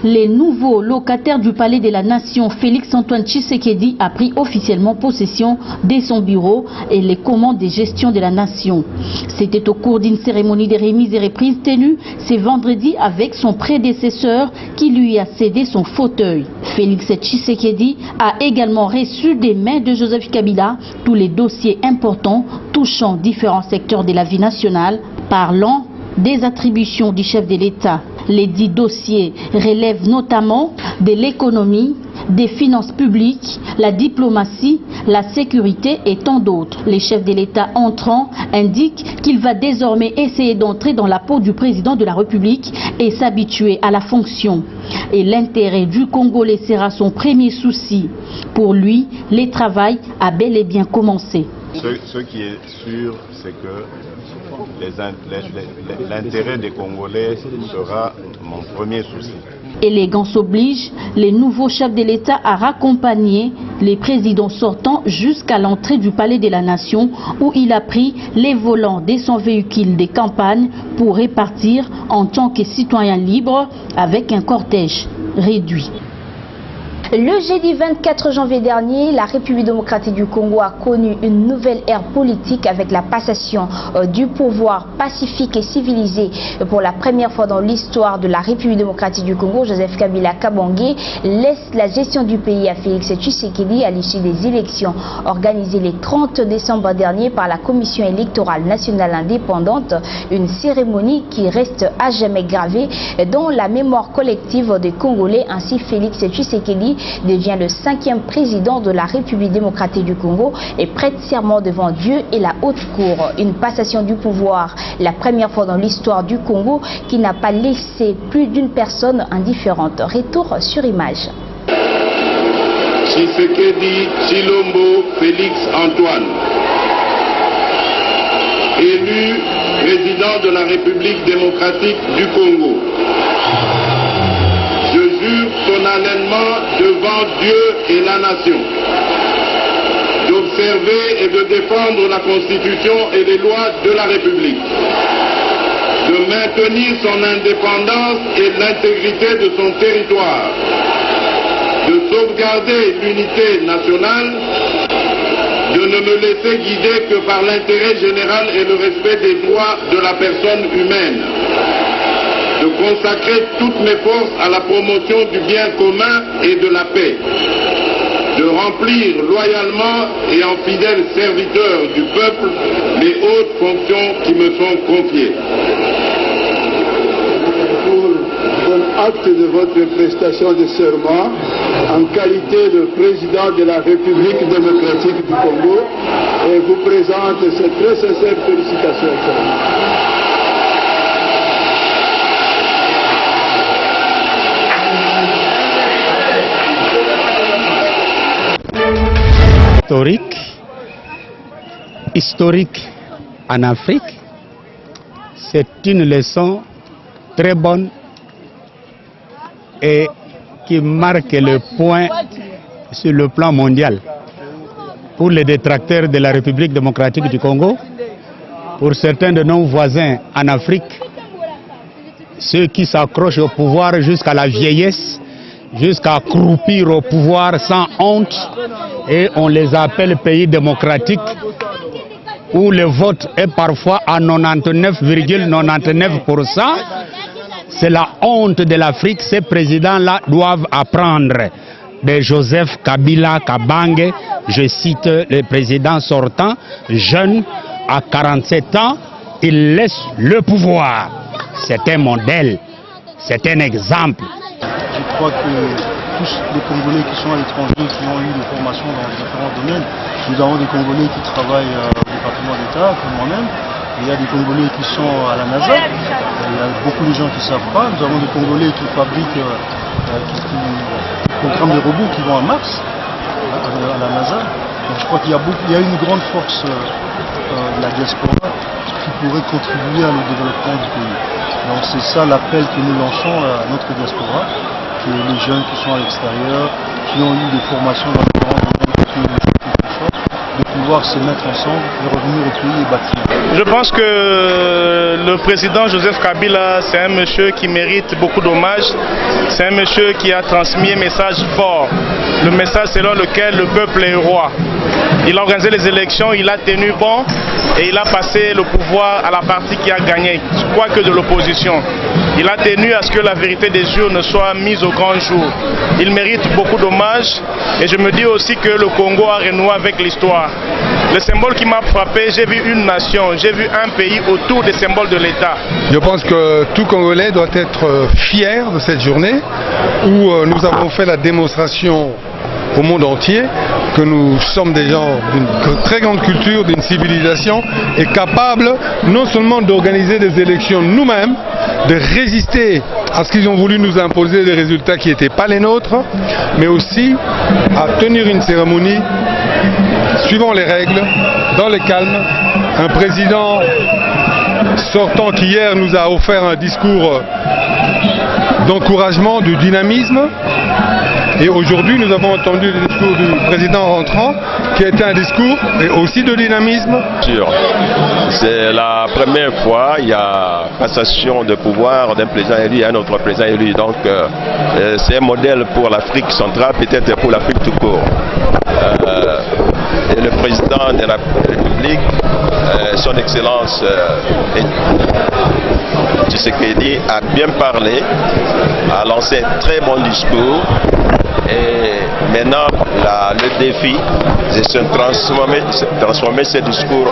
Les nouveaux locataires du Palais de la Nation, Félix-Antoine Tshisekedi a pris officiellement possession de son bureau et les commandes de gestion de la Nation. C'était au cours d'une cérémonie de remise et reprise tenue ce vendredi avec son prédécesseur qui lui a cédé son fauteuil. Félix Tshisekedi a également reçu des mains de Joseph Kabila tous les dossiers importants touchant différents secteurs de la vie nationale, parlant des attributions du chef de l'État. Les 10 dossiers relèvent notamment de l'économie, des finances publiques, la diplomatie, la sécurité et tant d'autres. Les chefs de l'État entrant indiquent qu'il va désormais essayer d'entrer dans la peau du président de la République et s'habituer à la fonction. Et l'intérêt du Congolais sera son premier souci. Pour lui, le travail a bel et bien commencé. Ce qui est sûr, c'est que l'intérêt des Congolais sera mon premier souci. Élégance oblige, les nouveaux chefs de l'État à raccompagner les présidents sortants jusqu'à l'entrée du Palais de la Nation où il a pris les volants de son véhicule de campagne pour repartir en tant que citoyen libre avec un cortège réduit. Le jeudi 24 janvier dernier, la République démocratique du Congo a connu une nouvelle ère politique avec la passation du pouvoir pacifique et civilisé. Pour la première fois dans l'histoire de la République démocratique du Congo, Joseph Kabila Kabange laisse la gestion du pays à Félix Tshisekedi à l'issue des élections organisées le 30 décembre dernier par la Commission électorale nationale indépendante. Une cérémonie qui reste à jamais gravée dans la mémoire collective des Congolais. Ainsi, Félix Tshisekedi devient le 5e président de la République démocratique du Congo et prête serment devant Dieu et la haute cour. Une passation du pouvoir, la première fois dans l'histoire du Congo, qui n'a pas laissé plus d'une personne indifférente. Retour sur image. Tshisekedi Tshilombo Félix Antoine, élu président de la République démocratique du Congo. Je jure solennellement devant Dieu et la nation d'observer et de défendre la Constitution et les lois de la République, de maintenir son indépendance et l'intégrité de son territoire, de sauvegarder l'unité nationale, de ne me laisser guider que par l'intérêt général et le respect des droits de la personne humaine, de consacrer toutes mes forces à la promotion du bien commun et de la paix, de remplir loyalement et en fidèle serviteur du peuple les hautes fonctions qui me sont confiées. Pour acte de votre prestation de serment en qualité de président de la République démocratique du Congo et vous présente ces très sincères félicitations. Historique en Afrique, c'est une leçon très bonne et qui marque le point sur le plan mondial pour les détracteurs de la République démocratique du Congo, pour certains de nos voisins en Afrique, ceux qui s'accrochent au pouvoir jusqu'à la vieillesse, jusqu'à croupir au pouvoir sans honte, et on les appelle pays démocratiques où le vote est parfois à 99,99%. C'est la honte de l'Afrique. Ces présidents-là doivent apprendre de Joseph Kabila Kabange. Je cite le président sortant, jeune, à 47 ans, il laisse le pouvoir. C'est un modèle, c'est un exemple. Je crois que tous les Congolais qui sont à l'étranger, qui ont eu des formations dans différents domaines, nous avons des Congolais qui travaillent au département d'État, comme moi-même, il y a des Congolais qui sont à la NASA, il y a beaucoup de gens qui ne savent pas, nous avons des Congolais qui fabriquent, qui programment des robots qui vont à Mars, à la NASA. Donc je crois qu'il y a une grande force de la diaspora qui pourrait contribuer à le développement du pays. Donc c'est ça l'appel que nous lançons à notre diaspora, que les jeunes qui sont à l'extérieur, qui ont eu des formations dans différents domaines, qui ont de pouvoir se mettre ensemble et revenir au pays et bâtir. Je pense que le président Joseph Kabila, c'est un monsieur qui mérite beaucoup d'hommages. C'est un monsieur qui a transmis un message fort. Le message selon lequel le peuple est roi. Il a organisé les élections, il a tenu bon et il a passé le pouvoir à la partie qui a gagné, quoique de l'opposition. Il a tenu à ce que la vérité des urnes soit mise au grand jour. Il mérite beaucoup d'hommages et je me dis aussi que le Congo a renoué avec l'histoire. Le symbole qui m'a frappé, j'ai vu une nation, j'ai vu un pays autour des symboles de l'État. Je pense que tout Congolais doit être fier de cette journée où nous avons fait la démonstration au monde entier que nous sommes des gens d'une très grande culture, d'une civilisation et capables non seulement d'organiser des élections nous-mêmes, de résister à ce qu'ils ont voulu nous imposer des résultats qui n'étaient pas les nôtres, mais aussi à tenir une cérémonie suivant les règles, dans le calme. Un président sortant qui hier nous a offert un discours d'encouragement, de dynamisme. Et aujourd'hui, nous avons entendu le discours du président rentrant, qui était un discours et aussi de dynamisme. C'est la première fois il y a passation de pouvoir d'un président élu à un autre président élu. Donc c'est un modèle pour l'Afrique centrale, peut-être pour l'Afrique tout court. Et le président de la République, son Excellence Tshisekedi, a bien parlé, a lancé un très bon discours. Et maintenant, le défi, c'est de transformer ce discours